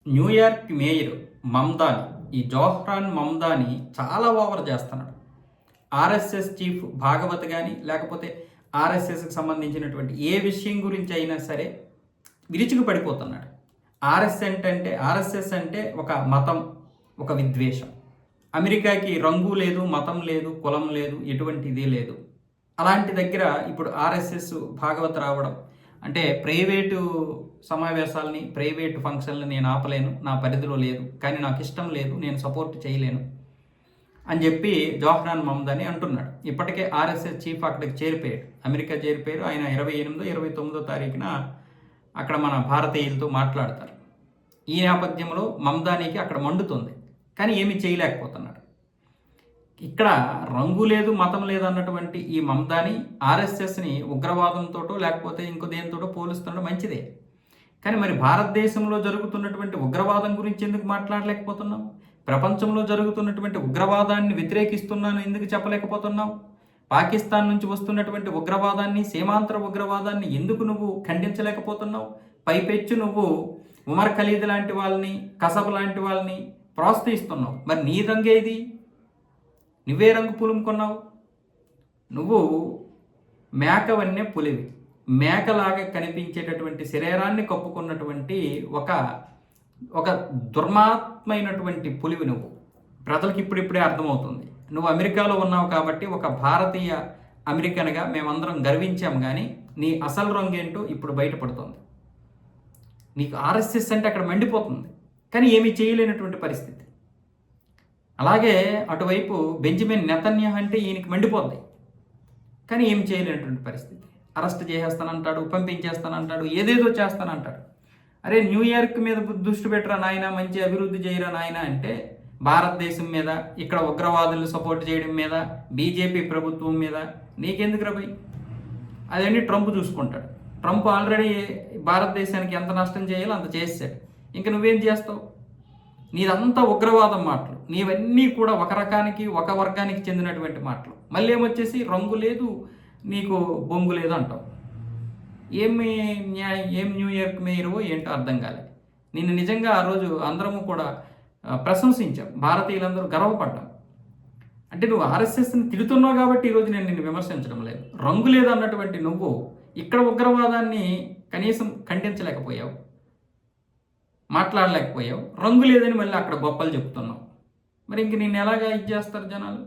New York mayor Mamdani, ఈ జోహ్రాన్ మమ్దాని చాలా over చేస్తున్నాడు. ఆర్ఎస్ఎస్ చీఫ్ భాగవత్ కానీ లేకపోతే ఆర్ఎస్ఎస్కి సంబంధించినటువంటి ఏ విషయం గురించి అయినా సరే విరుచుకు పడిపోతున్నాడు. ఆర్ఎస్ఎస్ అంటే ఒక మతం, ఒక విద్వేషం. అమెరికాకి రంగు లేదు, మతం లేదు, కులం లేదు, ఎటువంటిది లేదు. అలాంటి దగ్గర ఇప్పుడు ఆర్ఎస్ఎస్ భాగవత్ రావడం అంటే ప్రైవేటు సమావేశాలని, ప్రైవేటు ఫంక్షన్లని నేను ఆపలేను, నా పరిధిలో లేదు, కానీ నాకు ఇష్టం లేదు, నేను సపోర్ట్ చేయలేను అని చెప్పి జోహ్రాన్ మమ్దాని అంటున్నాడు. ఇప్పటికే ఆర్ఎస్ఎస్ చీఫ్ అక్కడికి చేరిపోయాడు, అమెరికా చేరిపోయారు. ఆయన 28-29 తారీఖున అక్కడ మన భారతీయులతో మాట్లాడతారు. ఈ నేపథ్యంలో మమ్దానికి అక్కడ మండుతుంది, కానీ ఏమీ చేయలేకపోతున్నాడు. ఇక్కడ రంగు లేదు, మతం లేదు అన్నటువంటి ఈ మమ్దాని ఆర్ఎస్ఎస్ని ఉగ్రవాదంతోటో లేకపోతే ఇంకో దేనితోటో పోలుస్తుండడం మంచిదే. కానీ మరి భారతదేశంలో జరుగుతున్నటువంటి ఉగ్రవాదం గురించి ఎందుకు మాట్లాడలేకపోతున్నాం? ప్రపంచంలో జరుగుతున్నటువంటి ఉగ్రవాదాన్ని వ్యతిరేకిస్తున్నాను ఎందుకు చెప్పలేకపోతున్నావు? పాకిస్తాన్ నుంచి వస్తున్నటువంటి ఉగ్రవాదాన్ని, సీమాంతర ఉగ్రవాదాన్ని ఎందుకు నువ్వు ఖండించలేకపోతున్నావు? పైపెచ్చు నువ్వు ఉమర్ ఖలీద్ లాంటి వాళ్ళని, కసబ్ లాంటి వాళ్ళని ప్రోత్సహిస్తున్నావు. మరి నీ రంగేది? నువ్వే రంగు పులుముకున్నావు. నువ్వు మేకవన్నే పులివి, మేకలాగా కనిపించేటటువంటి శరీరాన్ని కప్పుకున్నటువంటి ఒక దుర్మాత్మైనటువంటి పులివి నువ్వు. ప్రజలకు ఇప్పుడిప్పుడే అర్థమవుతుంది. నువ్వు అమెరికాలో ఉన్నావు కాబట్టి ఒక భారతీయ అమెరికన్గా మేమందరం గర్వించాం, కానీ నీ అసలు రంగు ఏంటో ఇప్పుడు బయటపడుతుంది. నీకు ఆర్ఎస్ఎస్ అంటే అక్కడ మండిపోతుంది, కానీ ఏమీ చేయలేనటువంటి పరిస్థితి. అలాగే అటువైపు బెంజమిన్ నెతన్యాహు అంటే ఈయనకి మండిపోద్ది, కానీ ఏం చేయలేనటువంటి పరిస్థితి. అరెస్ట్ చేసేస్తానంటాడు, పంపించేస్తానంటాడు, ఏదేదో చేస్తానంటాడు. అరే న్యూయార్క్ మీద దృష్టి పెట్టరా నాయన, మంచి అభివృద్ధి చేయరా నాయన అంటే భారతదేశం మీద, ఇక్కడ ఉగ్రవాదులు సపోర్ట్ చేయడం మీద, బీజేపీ ప్రభుత్వం మీద నీకెందుకు రాబోయ్? అదన్నీ ట్రంప్ చూసుకుంటాడు. ట్రంప్ ఆల్రెడీ భారతదేశానికి ఎంత నష్టం చేయాలో అంత చేసాడు. ఇంకా నువ్వేం చేస్తావు? నీదంతా ఉగ్రవాదం మాటలు, నీవన్నీ కూడా ఒక రకానికి, ఒక వర్గానికి చెందినటువంటి మాటలు. మళ్ళీ ఏమొచ్చేసి రంగు లేదు, నీకు బొంగు లేదు అంటావు. ఏం న్యూయార్క్ మేయరో ఏంటో అర్థం కాలే. నిన్ను నిజంగా ఆ రోజు అందరము కూడా ప్రశంసించాం, భారతీయులందరూ గర్వపడ్డాం. అంటే నువ్వు ఆర్ఎస్ఎస్ని తిడుతున్నావు కాబట్టి ఈరోజు నేను నిన్ను విమర్శించడం లేదు. రంగు లేదు అన్నటువంటి నువ్వు ఇక్కడ ఉగ్రవాదాన్ని కనీసం ఖండించలేకపోయావు, మాట్లాడలేకపోయావు. రంగు లేదని మళ్ళీ అక్కడ గొప్పలు చెప్తున్నావు. మరి ఇంక నిన్ను ఎలాగా ఇది చేస్తారు జనాలు?